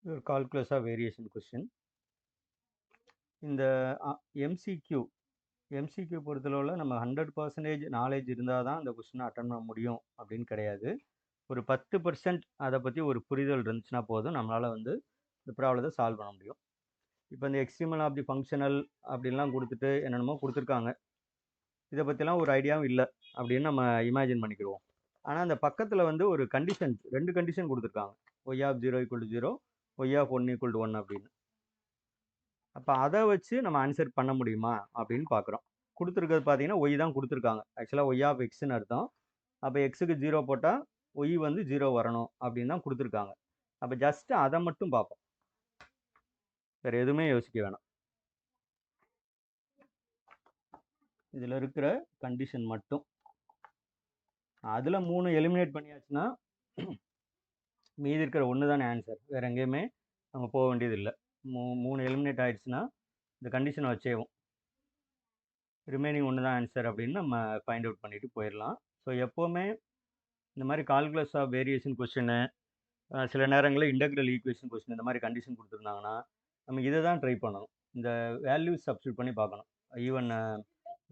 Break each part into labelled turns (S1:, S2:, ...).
S1: இது ஒரு calculus of variation question. இந்த எம்சிக்யூ எம்சிக்யூ பொறுத்தளவில் நம்ம 100% நாலேஜ் இருந்தால் தான் இந்த கொஸ்டினை அட்டன் பண்ண முடியும் அப்படின்னு கிடையாது. ஒரு 10% அதை பற்றி ஒரு புரிதல் இருந்துச்சுன்னா போதும், நம்மளால் வந்து இந்த ப்ராப்ளத்தை சால்வ் பண்ண முடியும். இப்போ இந்த எக்ஸ்ட்ரீமல் ஆஃப் தி ஃபங்க்ஷனல் அப்படின்லாம் கொடுத்துட்டு என்னென்னமோ கொடுத்துருக்காங்க. இதை பற்றிலாம் ஒரு ஐடியாவும் இல்லை அப்படின்னு நம்ம இமேஜின் பண்ணிக்கிடுவோம். ஆனால் அந்த பக்கத்தில் வந்து ஒரு கண்டிஷன், 2 கண்டிஷன் கொடுத்துருக்காங்க. ஒய் ஆஃப் 0 = 0, ஒய் ஆஃப் 1 = 1 அப்படின்னு. அப்போ அதை வச்சு நம்ம ஆன்சர் பண்ண முடியுமா அப்படின்னு பார்க்குறோம். கொடுத்துருக்கிறது பார்த்தீங்கன்னா ஒய் தான் கொடுத்துருக்காங்க. ஆக்சுவலாக ஒய் ஆஃப் எக்ஸ்ன்னு அர்த்தம். அப்போ எக்ஸுக்கு 0 போட்டால் ஒய் வந்து 0 வரணும் அப்படின்னு தான் கொடுத்துருக்காங்க. அப்போ ஜஸ்ட் அதை மட்டும் பார்ப்போம், வேறு எதுவுமே யோசிக்க வேணாம். இதில் இருக்கிற கண்டிஷன் மட்டும், அதில் 3 எலிமினேட் பண்ணியாச்சுன்னா மீதி இருக்கிற ஒன்று தானே ஆன்சர், வேறு எங்கேயுமே நம்ம போக வேண்டியது இல்லை. 3 எலிமினேட் ஆயிடுச்சுன்னா இந்த கண்டிஷனை வச்சேவும் ரிமைனிங் ஒன்று தான் ஆன்சர் அப்படின்னு நம்ம ஃபைண்ட் அவுட் பண்ணிட்டு போயிடலாம். ஸோ எப்போவுமே இந்த மாதிரி கால்குலஸ் ஆஃப் வேரியேஷன் கொஸ்டின், சில நேரங்களில் இன்டெக்ரல் ஈக்குவேஷன் கொஸ்டின், இந்த மாதிரி கண்டிஷன் கொடுத்துருந்தாங்கன்னா நம்ம இதை தான் ட்ரை பண்ணணும். இந்த வேல்யூஸ் சப்ஸ்டியூட் பண்ணி பார்க்கணும். ஈவன்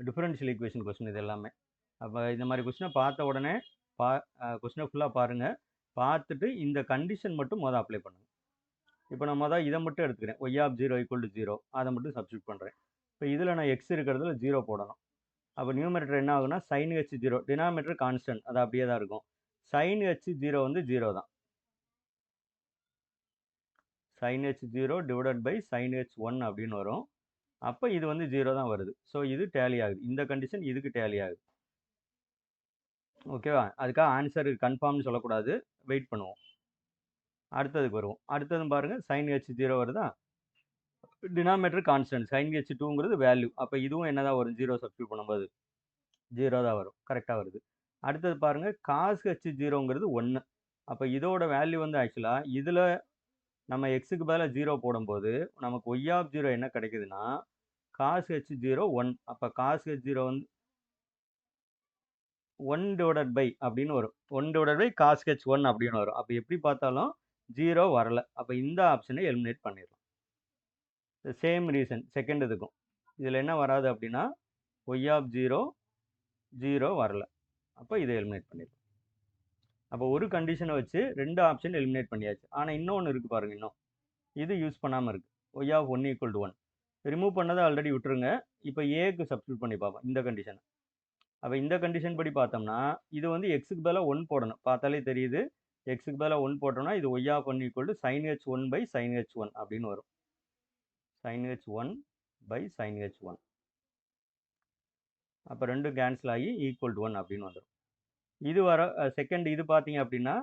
S1: டிஃபரன்ஷியல் ஈக்குவேஷன் கொஸ்டின் இது எல்லாமே. அப்போ இந்த மாதிரி கொஸ்டினை பார்த்த உடனே கொஸ்டினை ஃபுல்லாக பாருங்கள், பார்த்துட்டு இந்த கண்டிஷன் மட்டும் மொதல் அப்ளை பண்ணுங்கள். இப்போ நான் மொதல் இதை மட்டும் எடுத்துக்கிறேன், ஒய் ஆஃப் 0 = 0, அதை மட்டும் சப்ஸ்டியூட் பண்ணுறேன். இப்போ இதில் நான் எக்ஸ் இருக்கிறதுல 0 போடணும். அப்போ நியூமரேட்டர் என்ன ஆகுனா sin h0, டினாமினேட்டர் கான்ஸ்டன்ட், அது அப்படியே தான் இருக்கும். sin h0 வந்து 0 தான். sin h0 divided by sin h1 அப்படின்னு வரும். அப்போ இது வந்து 0 தான் வருது. ஸோ இது டேலி ஆகுது, இந்த கண்டிஷன் இதுக்கு டேலி ஆகுது. ஓகேவா? அதுக்காக ஆன்சர் கன்ஃபார்ம்னு சொல்லக்கூடாது, வெயிட் பண்ணுவோம். அடுத்ததுக்கு வருவோம். அடுத்ததும் பாருங்கள், sin h0 வருதா, டினாமினேட்டர் கான்ஸ்டன்ட், sin h2ங்கிறது வேல்யூ. அப்போ இதுவும் என்ன தான் வரும், 0 சப்ஸ்டியூட் பண்ணும்போது 0 தான் வரும். கரெக்டாக வருது. அடுத்தது பாருங்கள், cos h0ங்கிறது 1. அப்போ இதோட வேல்யூ வந்து ஆக்சுவலாக இதில் நம்ம எக்ஸுக்கு பதிலாக 0 போடும்போது நமக்கு ஒய் ஆஃப் 0 என்ன கிடைக்குதுன்னா cos h0 1. அப்போ cos h0 வந்து 1 டிவைடட் பை அப்படின்னு வரும், 1 டிவைடட் பை cos h1 அப்படின்னு வரும். அப்போ எப்படி பார்த்தாலும் 0 வரல. அப்போ இந்த ஆப்ஷனை எலிமினேட் பண்ணிடலாம். சேம் ரீசன் செகண்ட் இதுக்கும். இதில் என்ன வராது அப்படின்னா ஒய் ஆஃப் 0 வரல. அப்போ இதை எலிமினேட் பண்ணிடலாம். அப்போ ஒரு கண்டிஷனை வச்சு 2 ஆப்ஷன் எலிமினேட் பண்ணியாச்சு. ஆனால் இன்னொன்று இருக்குது பாருங்க, இன்னும் இது யூஸ் பண்ணாமல் இருக்குது. ஒய் ஆஃப் 1 = 1 ரிமூவ் பண்ணதை ஆல்ரெடி விட்டுருங்க. இப்போ ஏக்கு சப்ஸ்டியூட் பண்ணி பார்ப்போம் இந்த கண்டிஷனை. அப்போ இந்த கண்டிஷன் படி பார்த்தோம்னா இது வந்து எக்ஸுக்கு பதிலாக 1 போடணும். பார்த்தாலே தெரியுது, எக்ஸுக்கு பதிலாக 1 போட்டோம்னா இது Y of 1 = sin h1 by sin h1 அப்படின்னு வரும். sin h1 by sin h1. அப்போ ரெண்டு கேன்சல் ஆகி ஈக்குவல் டு 1 அப்படின்னு வந்துடும். இது வர செகண்ட் இது பார்த்தீங்க அப்படின்னா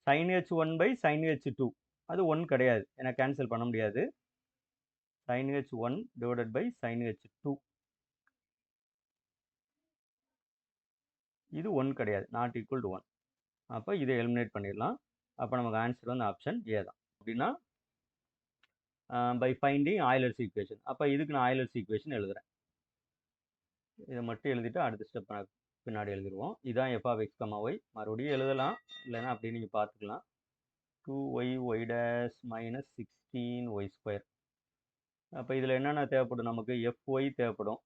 S1: sin h1 by sin h2, அது 1 கிடையாது, ஏன்னா கேன்சல் பண்ண முடியாது. sin h1 divided by sin h2, இது 1 கிடையாது, நாட் ஈக்குவல் டு 1. அப்போ இதை எலிமினேட் பண்ணிடலாம். அப்போ நமக்கு ஆன்சர் வந்து ஆப்ஷன் ஏ தான். அப்படின்னா பை ஃபைண்டிங் ஆய்லர்ஸ் ஈக்குவேஷன். அப்போ இதுக்கு நான் ஆய்லர்ஸ் ஈக்குவேஷன் எழுதுகிறேன். இதை மட்டும் எழுதிட்டு அடுத்த ஸ்டெப் பின்னாடி எழுதிடுவோம். இதுதான் f of x, y. மறுபடியும் எழுதலாம், இல்லைன்னா அப்படி நீங்கள் பார்த்துக்கலாம். 2y dash minus 16y². அப்போ இதில் என்னென்ன தேவைப்படும், நமக்கு fy தேவைப்படும்.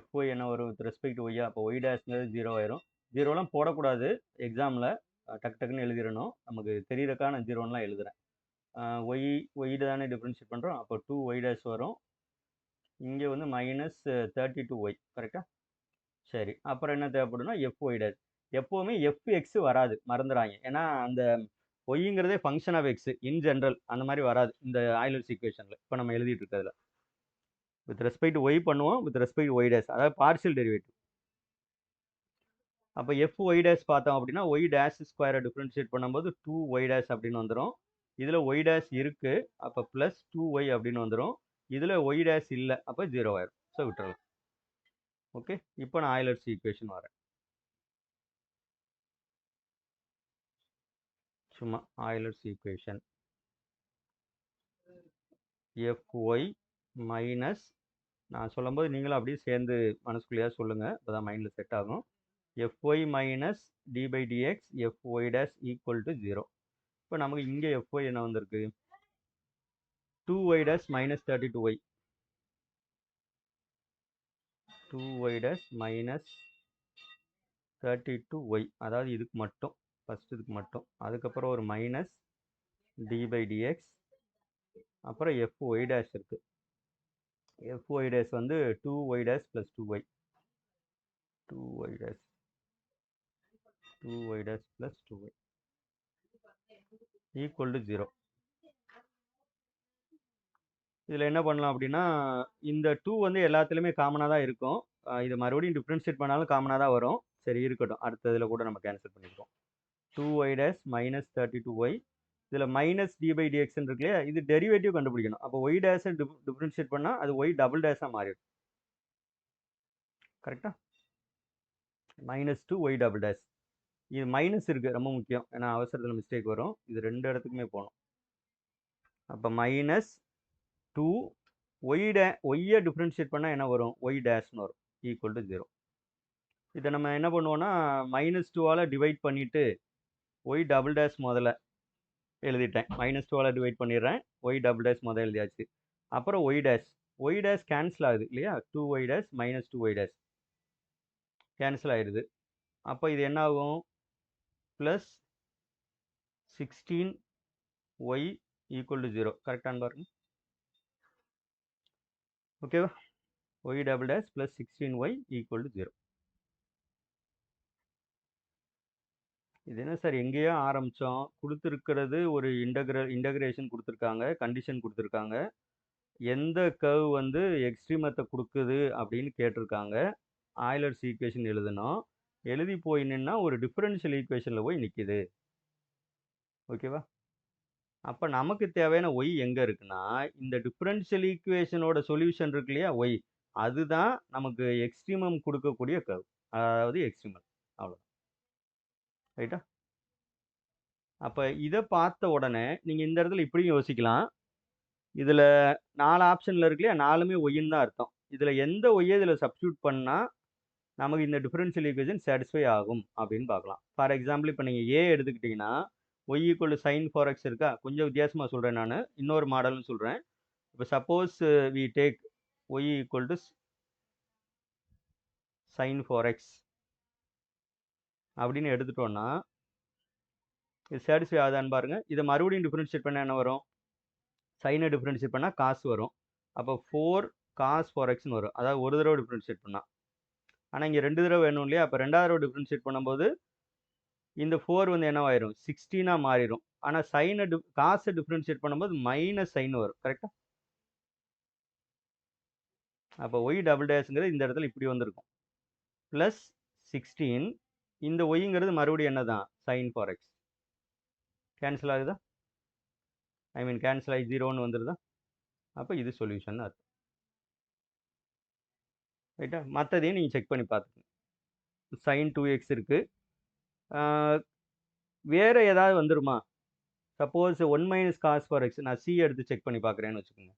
S1: fy என்ன வரும் வித் ரெஸ்பெக்ட் ஒய்யா, அப்போ ஒய் டேஷ்ங்கிறது 0 ஆயிரும். 0லாம் போடக்கூடாது எக்ஸாமில், டக்கு டக்குன்னு எழுதிடணும். நமக்கு தெரியறக்கா நான் 0லாம் எழுதுகிறேன். ஒய் தானே டிஃப்ரென்ஷியேட் பண்ணுறோம். அப்போ 2y dash வரும். இங்கே வந்து -32y, கரெக்டாக? சரி, அப்புறம் என்ன தேவைப்படும்னா fy dash. எப்போவுமே fx வராது, மறந்துடாங்க. ஏன்னா அந்த ஒய்ங்கிறதே function of x in general, அந்த மாதிரி வராது இந்த ஆய்லர்ஸ் ஈக்குவேஷனில். இப்போ நம்ம எழுதிட்டு இருக்கிறதுல வித் ரெஸ்பெக்ட் ஒய் பண்ணுவோம், வித் ரெஸ்பெக்ட் ஒய் டேஷ், அதாவது பார்ஷியல் டெரிவேட்டிவ். அப்போ fy dash பார்த்தோம் அப்படின்னா ஒய் டேஷ் ஸ்கொயரை டிஃப்ரென்ஷியேட் பண்ணும்போது 2y dash அப்படின்னு வந்துடும். இதில் ஒய் டேஷ் இருக்குது, அப்போ ப்ளஸ் 2y அப்படின்னு வந்துடும். இதில் ஒய் டேஷ் இல்லை, அப்போ 0 ஆயிரும். ஸோ விட்டுறலாம். ஓகே, இப்போ நான் ஆய்லர்ஸ் ஈக்குவேஷன் வரேன். சும்மா ஆய்லர்ஸ் ஈக்குவேஷன் fy மைனஸ், நான் சொல்லும்போது நீங்களும் அப்படியே சேர்ந்து மனசுக்குள்ளேயே சொல்லுங்கள், இப்போ தான் மைண்டில் செட் ஆகும். fy minus d by d x fy dash equal to 0. இப்போ நமக்கு இங்கே fy என்ன வந்திருக்கு? 2y dash minus 32y. 2y dash minus 32y. அதாவது இதுக்கு மட்டும், ஃபர்ஸ்ட் இதுக்கு மட்டும். அதுக்கப்புறம் ஒரு மைனஸ் dy by dx. அப்புறம் fy dash இருக்கு. fy dash வந்து 2y dash plus 2y. 2y dash. 2y dash plus 2y. equal to 0. இதில் என்ன பண்ணலாம் அப்படின்னா, இந்த 2 வந்து எல்லாத்துலேயுமே காமனாக தான் இருக்கும். இது மறுபடியும் டிஃப்ரென்ஷியேட் பண்ணாலும் காமனாக தான் வரும். சரி இருக்கட்டும், அடுத்த இதில் கூட நம்ம கேன்சல் பண்ணிக்கிறோம். 2y dash minus 32y. இதில் மைனஸ் டி பை டிஎக்ஸ்ன்னு இருக்கு இல்லையா, இது டெரிவேட்டிவ் கண்டுபிடிக்கணும். அப்போ ஒய் டேஷை டிஃப்ரென்ஷியேட் பண்ணால் அது ஒய் டபுள் டேஷாக மாறிடும். கரெக்டா? -2 ஒய் டபுள் டேஷ். இது மைனஸ் இருக்குது, ரொம்ப முக்கியம். ஏன்னா அவசரத்தில் மிஸ்டேக் வரும். இது ரெண்டு இடத்துக்குமே போகணும். அப்போ -2 ஒய்யை டிஃப்ரென்ஷியேட் பண்ணால் என்ன வரும்? ஒய் டேஷ்னு வரும். Equal to 0. இதை நம்ம என்ன பண்ணுவோம்னா, -2ஆல் டிவைட் பண்ணிவிட்டு ஒய் டபுள் டேஷ் முதல்ல எழுதிட்டேன். -2ஆல் டிவைட் பண்ணிடுறேன். ஒய் டபுள் டேஷ் முதல்ல எழுதியாச்சு. அப்புறம் ஒய் டேஷ் கேன்சல் ஆகுது இல்லையா? 2y dash minus 2y dash cancel ஆயிடுது. அப்போ இது என்ன ஆகும்? Plus 16y equal to 0. கரெக்டானு பாருங்க. ஓகேவா? Y double dash plus 16y equal to 0. இது என்ன சார், எங்கேயோ ஆரம்பித்தோம். கொடுத்துருக்கிறது ஒரு இன்டகிரேஷன் கொடுத்துருக்காங்க, கண்டிஷன் கொடுத்துருக்காங்க. எந்த கர்வ் வந்து எக்ஸ்ட்ரீமத்தை கொடுக்குது அப்படின்னு கேட்டிருக்காங்க. ஆய்லர்ஸ் ஈக்குவேஷன் எழுதணும். எழுதி போய் நின்னா ஒரு டிஃபரன்ஷியல் ஈக்குவேஷனில் போய் நிற்கிது. ஓகேவா? அப்போ நமக்கு தேவையான ஒய் எங்கே இருக்குன்னா, இந்த டிஃபரன்ஷியல் ஈக்குவேஷனோட சொல்யூஷன் இருக்கு இல்லையா, ஒய், அதுதான் நமக்கு எக்ஸ்ட்ரீமம் கொடுக்கக்கூடிய கர்வ், அதாவது எக்ஸ்ட்ரீமம். அவ்வளோ ரைட்டா? அப்போ இதை பார்த்த உடனே நீங்கள் இந்த இடத்துல இப்படியும் யோசிக்கலாம். இதில் 4 ஆப்ஷனில் இருக்கு இல்லையா, 4மே ஒய்ன்னு தான் அர்த்தம். இதில் எந்த ஒய்யை இதில் சப்ஸ்டியூட் பண்ணால் நமக்கு இந்த டிஃபரன்ஷியல் ஈக்குவேஷன் சாட்டிஸ்ஃபை ஆகும் அப்படின்னு பார்க்கலாம். ஃபார் எக்ஸாம்பிள் இப்போ நீங்கள் ஏ எடுத்துக்கிட்டிங்கன்னா ஒய் ஈக்குவல் sin 4x இருக்கா? கொஞ்சம் வித்தியாசமாக சொல்கிறேன், நான் இன்னொரு மாடல்னு சொல்கிறேன். இப்போ suppose we take y equal to sin 4x அப்படின்னு எடுத்துட்டோன்னா இது சாட்டிஸ்ஃபை ஆகுதான்னு பாருங்கள். இதை மறுபடியும் டிஃபரன்ஷியேட் பண்ணால் என்ன வரும்? சைனை டிஃபரன்ஷியேட் பண்ணால் காசு வரும். அப்போ 4 cos 4xன்னு வரும். அதாவது ஒரு தடவை டிஃபரன்ஷியேட் பண்ணால். ஆனால் இங்கே 2 தடவை வேணும் இல்லையா? அப்போ 2வது தடவை டிஃபரன்ஷியேட் பண்ணும்போது இந்த 4 வந்து என்னவாயிரும்? 16ஆக மாறிடும். ஆனால் சைனை காசை டிஃபரன்ஷியேட் பண்ணும்போது மைனஸ் சைன் வரும். கரெக்டாக? அப்போ ஒய் டபுள் டேஷ்ங்கிறது இந்த இடத்துல இப்படி வந்திருக்கும். ப்ளஸ் 16. இந்த ஒய்ங்கிறது மறுபடியும் என்ன தான்? sin 4x. கேன்சல் ஆகுதா? ஐ மீன் கேன்சல் ஆகி 0ன்னு வந்துடுதா? அப்போ இது சொல்யூஷன் அர்த்தம். ரைட்டா? மற்றதையும் நீங்கள் செக் பண்ணி பார்த்துக்கோங்க. sin 2x இருக்குது. வேறு ஏதாவது வந்துடுமா? சப்போஸ் 1 மைனஸ் காஸ் 4x, நான் சி எடுத்து செக் பண்ணி பார்க்குறேன்னு வச்சுக்கோங்க.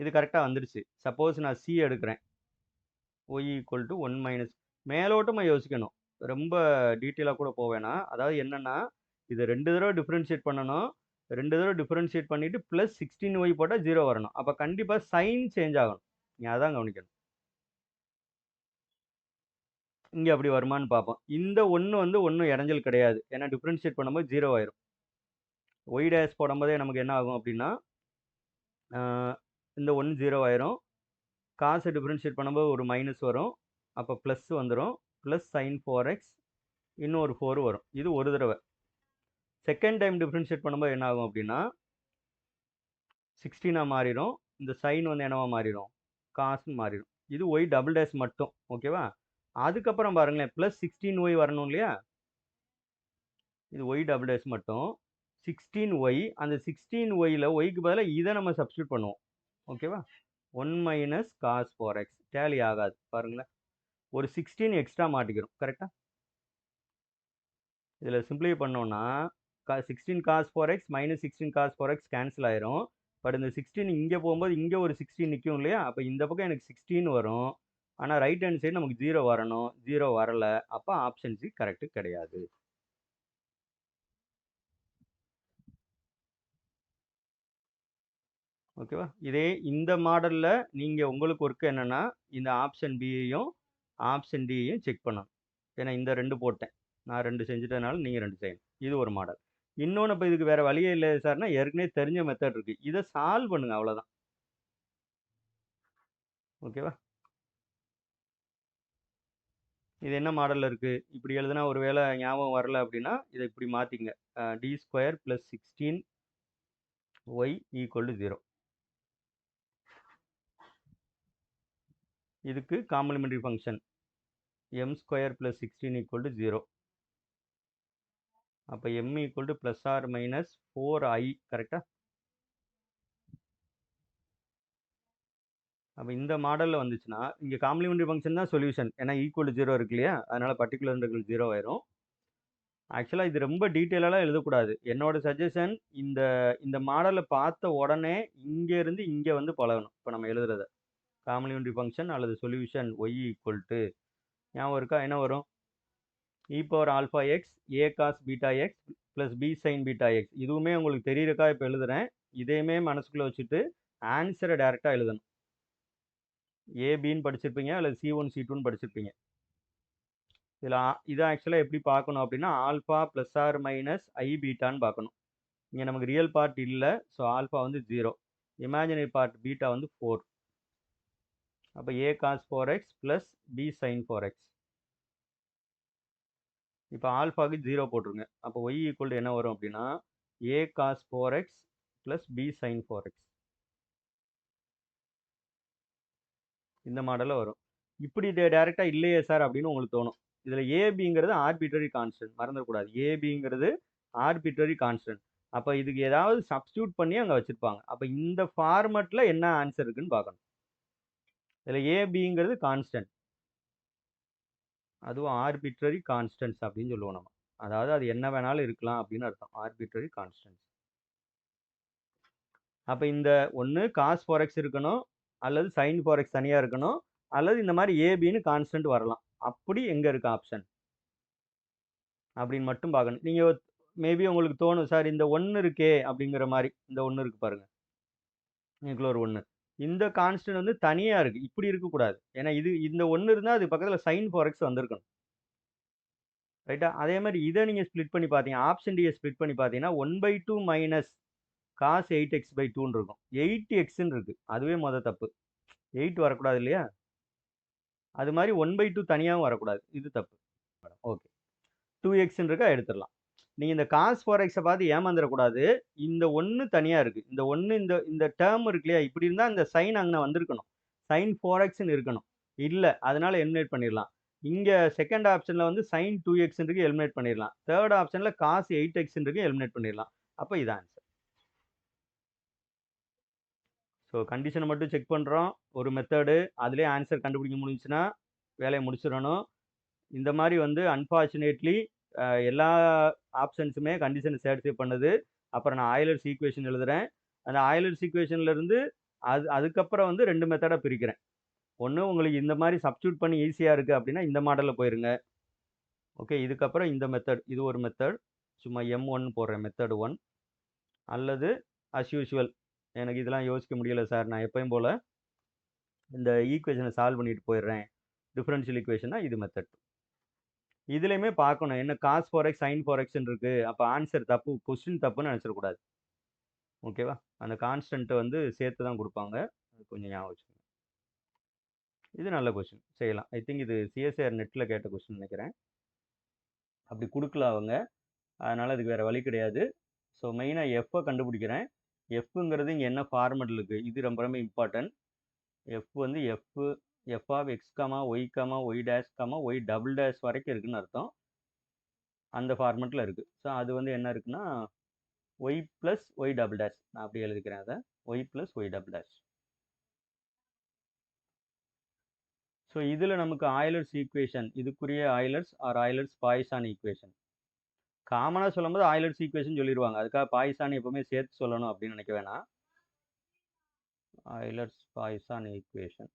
S1: இது கரெக்டாக வந்துடுச்சு. சப்போஸ் நான் சி எடுக்கிறேன், ஒய் ஈக்குவல் டு 1 மைனஸ், மேலோட்டமாக யோசிக்கணும், ரொம்ப டீட்டெயிலாக கூட போவேனா. அதாவது என்னென்னா, இது 2 தடவை டிஃப்ரென்ஷியேட் பண்ணணும். 2 தடவை டிஃப்ரென்ஷியேட் பண்ணிவிட்டு ப்ளஸ் 16y போட்டால் 0 வரணும். அப்போ கண்டிப்பாக சைன் சேஞ்ச் ஆகணும். நீங்கள் அதான் கவனிக்கணும். இங்கே அப்படி வருமானு பார்ப்போம். இந்த 1 வந்து ஒன்றும் இடைஞ்சல் கிடையாது, ஏன்னா டிஃப்ரென்ஷியேட் பண்ணும்போது 0 ஆயிரும். ஒய் டேஷ் போடும்போதே நமக்கு என்ன ஆகும் அப்படின்னா, இந்த 1 0 ஆயிரும். காசை டிஃப்ரென்ஷியேட் பண்ணும்போது ஒரு மைனஸ் வரும். அப்போ ப்ளஸ் வந்துடும். ப்ளஸ் sin 4x, இன்னும் ஒரு 4 வரும். இது ஒரு தடவை. செகண்ட் டைம் டிஃப்ரென்ஷியேட் பண்ணும்போது என்ன ஆகும் அப்படின்னா 16ஆக மாறிடும். இந்த சைன் வந்து என்னவா மாறிடும்? காசுன்னு மாறிடும். இது ஒய் டபுள் டேஷ் மட்டும். ஓகேவா? அதுக்கப்புறம் பாருங்களேன், ப்ளஸ் 16y வரணும் இல்லையா? இது ஒய் டபுள் டேஷ் மட்டும். 16y, அந்த 16yல ஒய்க்கு பதிலாக இதை நம்ம சப்ஸ்டியூட் பண்ணுவோம். ஓகேவா? 1 மைனஸ் காஸ் 4x டேலி ஆகாது பாருங்களேன். ஒரு 16 எக்ஸ்ட்ரா மாட்டிக்கிறோம். கரெக்டாக? இதில் சிம்பிளை பண்ணோன்னா 16 cos 4x minus 16 cos 4x cancel ஆயிரும். பட் இந்த 16 இங்கே போகும்போது இங்கே ஒரு 16 நிற்கும் இல்லையா? அப்போ இந்த பக்கம் எனக்கு 16 வரும். ஆனால் ரைட் ஹேண்ட் சைடு நமக்கு 0 வரணும். 0 வரலை. அப்போ ஆப்ஷன் சி கரெக்டு கிடையாது. ஓகேவா? இதே இந்த மாடலில் நீங்கள் உங்களுக்கு ஒர்க் என்னென்னா இந்த ஆப்ஷன் பியையும் ஆப்ஷன் டியையும் செக் பண்ணணும். ஏன்னா இந்த 2 போட்டேன், நான் 2 செஞ்சுட்டனால நீங்கள் 2 செய்யணும். இது ஒரு மாடல். இன்னொன்று இப்போ இதுக்கு வேறு வழியே இல்லை சார்னா ஏற்கனவே தெரிஞ்ச மெத்தட் இருக்குது, இதை சால்வ் பண்ணுங்க, அவ்வளோதான். ஓகேவா? இது என்ன மாடலில் இருக்குது இப்படி எழுதுனா ஒரு வேளை ஞாபகம் வரல அப்படின்னா இதை இப்படி மாற்றிங்க. D square plus 16 y equal to 0. இதுக்கு complementary function m square plus 16 equal to 0. அப்போ m equal to plus or minus 4i, கரெக்டாக? அப்போ இந்த மாடலில் வந்துச்சுன்னா இங்கே காம்ப்ளிமெண்டரி ஃபங்க்ஷன் தான் சொல்யூஷன், ஏன்னா ஈக்குவல் டு 0 இருக்கு இல்லையா, அதனால் பர்டிகுலர் இன்டெக்ரல் 0 ஆயிரும். ஆக்சுவலாக இது ரொம்ப டீட்டெயிலாலாம் எழுதக்கூடாது. என்னோட சஜஷன் இந்த இந்த மாடலை பார்த்த உடனே இங்கேருந்து இங்கே வந்து பழகணும். இப்போ நம்ம எழுதுறத காம்ப்ளிமெண்டரி ஃபங்க்ஷன் அல்லது சொல்யூஷன் ஒய் ஈக்குவல் டு, ஞாபகம் இருக்கா என்ன வரும்? E power alpha x a cos beta x plus b sine beta x. இதுவுமே உங்களுக்கு தெரியறக்கா இப்போ எழுதுகிறேன். இதையுமே மனசுக்குள்ளே வச்சுட்டு ஆன்சரை டேரெக்டாக எழுதணும். ஏபின்னு படிச்சிருப்பீங்க அல்லது C1 C2ன்னு படிச்சிருப்பீங்க. இதில் இதை ஆக்சுவலாக எப்படி பார்க்கணும் அப்படின்னா alpha plus or minus i பீட்டான்னு பார்க்கணும். இங்கே நமக்கு ரியல் பார்ட் இல்லை, ஸோ ஆல்ஃபா வந்து 0, இமேஜினரி பார்ட் பீட்டா வந்து 4. அப்போ a cos 4x plus b sine 4x. இப்போ ஆல்ஃபாவுக்கு 0 போட்டுருங்க. அப்போ ஒய் ஈக்குவல் என்ன வரும் அப்படின்னா a cos 4x plus b sine 4x. இந்த மாடலில் வரும். இப்படி டேரெக்டாக இல்லையே சார் அப்படின்னு உங்களுக்கு தோணும். இதில் ஏபிங்கிறது ஆர்பிட்ரரி கான்ஸ்டன்ட், மறந்துடக்கூடாது. ஏபிங்கிறது ஆர்பிட்ரரி கான்ஸ்டன்ட். அப்போ இதுக்கு ஏதாவது சப்ஸ்டியூட் பண்ணி அங்கே வச்சுருப்பாங்க. அப்போ இந்த ஃபார்மெட்டில் என்ன ஆன்சர் இருக்குன்னு பார்க்கணும். இதில் ஏபிங்கிறது கான்ஸ்டன்ட், அதுவும் ஆர்பிட்ரரி கான்ஸ்டன்ட்ஸ் அப்படின்னு சொல்லுவோம் நம்ம. அதாவது அது என்ன வேணாலும் இருக்கலாம் அப்படின்னு அர்த்தம், ஆர்பிட்ரரி கான்ஸ்டன்ட்ஸ். அப்போ இந்த ஒன்று காஸ் 4x இருக்கணும், அல்லது சைன் 4x தனியாக இருக்கணும், அல்லது இந்த மாதிரி ஏபின்னு கான்ஸ்டன்ட் வரலாம். அப்படி எங்கே இருக்கு ஆப்ஷன் அப்படின்னு மட்டும் பார்க்கணும். நீங்கள் மேபி உங்களுக்கு தோணும் சார் இந்த 1 இருக்கே அப்படிங்கிற மாதிரி. இந்த 1 இருக்கு பாருங்க, இதுக்குள்ள ஒரு 1, இந்த கான்ஸ்டன்ட் வந்து தனியாக இருக்குது, இப்படி இருக்கக்கூடாது. ஏன்னா இது இந்த 1 இருந்தால் அது பக்கத்தில் சைன் 4x வந்திருக்கணும், ரைட்டா? அதே மாதிரி இதை நீங்கள் ஸ்ப்ளிட் பண்ணி பார்த்தீங்க, ஆப்ஷன் டியை ஸ்ப்ளிட் பண்ணி பார்த்தீங்கன்னா 1/2 மைனஸ் காஸ் 8x/2 இருக்கும், 8xன்னு இருக்கு, அதுவே மொதல் தப்பு. 8 வரக்கூடாது இல்லையா? அது மாதிரி 1/2 தனியாகவும் வரக்கூடாது, இது தப்பு. ஓகே, 2xன்னு இருக்கா, எடுத்துடலாம். நீங்கள் இந்த காஸ் 4xை பார்த்து ஏமாந்துடக்கூடாது. இந்த 1 தனியாக இருக்குது, இந்த 1 இந்த இந்த டேர்ம் இருக்கு இல்லையா, இப்படி இருந்தால் இந்த சைன் அங்கே வந்திருக்கணும், சைன் 4xன்னு இருக்கணும். இல்லை, அதனால எலிமினேட் பண்ணிடலாம். இங்கே செகண்ட் ஆப்ஷனில் வந்து சைன் 2x இருக்கு, எலிமினேட் பண்ணிடலாம். தேர்ட் ஆப்ஷனில் காஸ் 8x இருக்கு, எலிமினேட் பண்ணிடலாம். அப்போ இதான் ஆன்சர். ஸோ கண்டிஷனை மட்டும் செக் பண்ணுறோம், ஒரு மெத்தடு, அதிலே ஆன்சர் கண்டுபிடிக்க முடிஞ்சுன்னா வேலையை முடிச்சிடணும். இந்த மாதிரி வந்து அன்ஃபார்ச்சுனேட்லி எல்லா ஆப்ஷன்ஸுமே கண்டிஷனை சாட்டிஸ்ஃபை பண்ணுது. அப்புறம் நான் ஆயிலர்ஸ் ஈக்குவேஷன் எழுதுகிறேன். அந்த ஆயிலர்ஸ் ஈக்குவேஷன்லேருந்து அதுக்கப்புறம் வந்து 2 மெத்தடாக பிரிக்கிறேன். ஒன்று உங்களுக்கு இந்த மாதிரி சப்ஸ்டியூட் பண்ணி ஈஸியாக இருக்குது அப்படின்னா இந்த மாடலில் போயிருங்க. ஓகே, இதுக்கப்புறம் இந்த மெத்தட், இது ஒரு மெத்தட், சும்மா M1 போடுறேன், மெத்தட் 1. அல்லது அஸ் யூஷுவல், எனக்கு இதெல்லாம் யோசிக்க முடியலை சார், நான் எப்பயும் போல் இந்த ஈக்குவேஷனை சால்வ் பண்ணிட்டு போயிடுறேன், டிஃபரன்ஷியல் ஈக்குவேஷன்னா இது மெத்தட். இதுலையுமே பார்க்கணும், என்ன காஸ் 4x சைன் 4xன்னு இருக்குது, அப்போ ஆன்சர் தப்பு, கொஸ்டின் தப்புன்னு நினச்சிடக்கூடாது. ஓகேவா? அந்த கான்ஸ்டன்ட்டை வந்து சேர்த்து தான் கொடுப்பாங்க, அது கொஞ்சம் ஞாபகம் வச்சுக்கோங்க. இது நல்ல கொஸ்டின், செய்யலாம். ஐ திங்க் இது சிஎஸ்ஆர் நெட்டில் கேட்ட கொஸ்டின் நினைக்கிறேன். அப்படி கொடுக்கல அவங்க, அதனால் அதுக்கு வேறு வழி கிடையாது. ஸோ மெயினாக எஃப்பை கண்டுபிடிக்கிறேன். எஃப்ங்கிறது இங்கே என்ன ஃபார்மெட்டில் இருக்குது, இது ரொம்ப ரொம்ப இம்பார்ட்டன்ட். எஃப் வந்து f of x comma y comma y dash comma y double dash வரைக்கும் இருக்குதுன்னு அர்த்தம். அந்த ஃபார்மெட்டில் இருக்குது. ஸோ அது வந்து என்ன இருக்குன்னா y plus y double dash, நான் அப்படி எழுதிக்கிறேன் அதை, y plus y double dash. So இதில் நமக்கு ஆயிலர்ஸ் ஈக்குவேஷன், இதுக்குரிய Euler's or Euler's Poisson equation. காமனாக சொல்லும்போது ஆயிலர்ஸ் ஈக்குவேஷன் சொல்லிடுவாங்க, அதுக்காக பாய்சான் எப்பவுமே சேர்த்து சொல்லணும் அப்படின்னு நினைக்க வேணாம். ஆயிலர்ஸ் பாய்சான் ஈக்குவேஷன்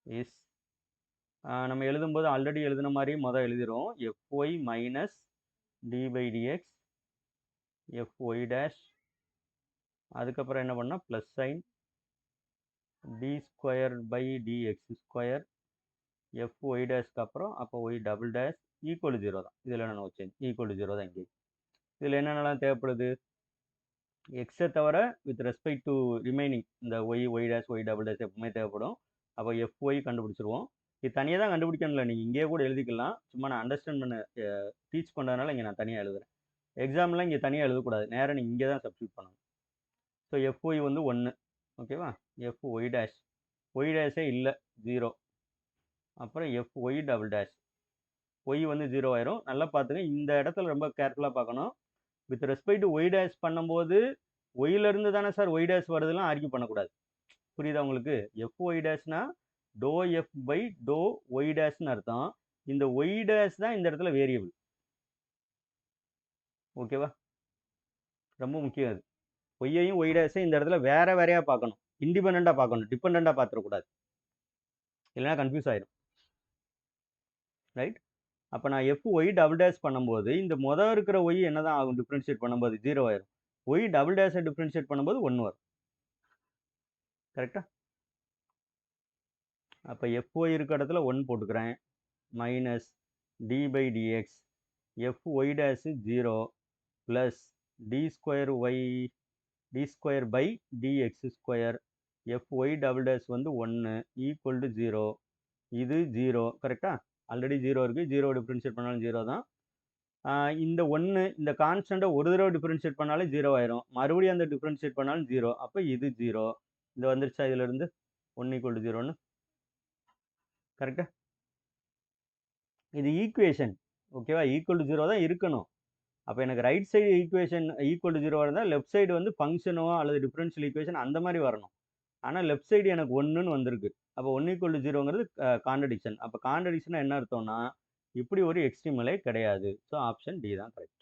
S1: இஸ், நம்ம எழுதும்போது ஆல்ரெடி எழுதின மாதிரி மொதல் எழுதிரும், fy minus dy dx fy dash அதுக்கப்புறம் என்ன பண்ணால் plus sign d square by dx square f y டேஷ்க்கு அப்புறம் அப்போ ஒய் டபுள் டேஷ் ஈக்குவல் 0 தான். இதில் என்ன சேஞ்ச் ஈக்குவல் 0 தான் இங்கே. இதில் என்னென்னலாம் தேவைப்படுது? எக்ஸை தவிர வித் ரெஸ்பெக்ட் டு ரிமைனிங் இந்த y dash y double dash எப்பவுமே தேவைப்படும். அப்போ எஃப்ஒய் கண்டுபிடிச்சிருவோம். இது தனியாக தான் கண்டுபிடிக்கணும்ல, நீங்கள் இங்கேயே கூட எழுதிக்கலாம். சும்மா நான் அண்டர்ஸ்டாண்ட் பண்ண டீச் பண்ணுறதுனால இங்கே நான் தனியாக எழுதுறேன். எக்ஸாம்லாம் இங்கே தனியாக எழுதக்கூடாது, நேராக நீங்கள் இங்கே தான் சப்ஸ்டியூட் பண்ணணும். ஸோ எஃப்ஒய் வந்து 1, ஓகேவா? எஃப் ஒய் டேஷ் ஒய் டேஷே இல்லை 0. அப்புறம் f y double dash y வந்து 0 ஆயிரும். நல்லா பார்த்துங்க, இந்த இடத்துல ரொம்ப கேர்ஃபுல்லாக பார்க்கணும். With respect to y dash பண்ணும்போது ஒய்யிலேருந்து தானே சார் ஒய் டேஷ் வருதுலாம் ஆர்கியூ பண்ணக்கூடாது. புரியுதா உங்களுக்கு? எஃப் ஒய் டேஷ்னா டோ எஃப் பை டோ ஒய் டேஷ்னு அர்த்தம். இந்த ஒய் டேஷ் தான் இந்த இடத்துல வேரியபிள். ஓகேவா? ரொம்ப முக்கியம் அது. ஒய்யையும் ஒய் டேஷையும் இந்த இடத்துல வேற வேறையாக பார்க்கணும், இண்டிபெண்ட்டாக பார்க்கணும், டிபெண்ட்டாக பார்த்துடக்கூடாது, இல்லைனா கன்ஃபியூஸ் ஆயிடும். ரைட்? அப்போ நான் எஃப் ஒய் டபுள் டேஷ் பண்ணும்போது இந்த மொதல் இருக்கிற ஒய் என்ன தான் ஆகும்? டிஃப்ரென்ஷியேட் பண்ணும்போது 0 ஆயிரும். ஒய் டபுள் டேஷை டிஃப்ரென்ஷியேட் பண்ணும்போது 1 வரும். கரெக்டா? அப்போ எஃப் ஒய் இருக்க இடத்துல 1 போட்டுக்கிறேன். Minus d by d x f y dash 0 plus d square by dx square f y double dash வந்து 1 ஈக்குவல் டு 0. இது 0. கரெக்டா? ஆல்ரெடி 0 இருக்குது, 0 டிஃப்ரென்ஷியேட் பண்ணாலும் 0 தான். இந்த 1 இந்த கான்ஸ்டண்ட்டை ஒரு தடவை டிஃப்ரென்ஷியேட் பண்ணாலே 0 ஆயிரும். மறுபடியும் அந்த டிஃப்ரென்ஷியேட் பண்ணாலும் 0. அப்போ இது 0. இந்த வந்துருச்சா? இதிலிருந்து 1 ஈக்குவல் டு 0ன்னு. கரெக்டா? இது ஈக்குவேஷன். ஓகேவா? ஈக்குவல் டு 0 தான் இருக்கணும். அப்போ எனக்கு right side equation equal to 0 இருந்தால் லெஃப்ட் சைடு வந்து ஃபங்க்ஷனோ அல்லது டிஃபரன்ஷியல் ஈக்குவேஷன் அந்த மாதிரி வரணும். ஆனால் லெஃப்ட் சைடு எனக்கு 1ன்னு வந்திருக்கு. அப்போ 1 ஈக்குவல் டு 0ங்கிறது கான்ட்ரடிக்ஷன். அப்போ கான்ட்ரடிக்ஷன் என்ன அர்த்தம்னா இப்படி ஒரு எக்ஸ்ட்ரீம் நிலை கிடையாது. ஸோ ஆப்ஷன் டி தான் கரெக்ட்.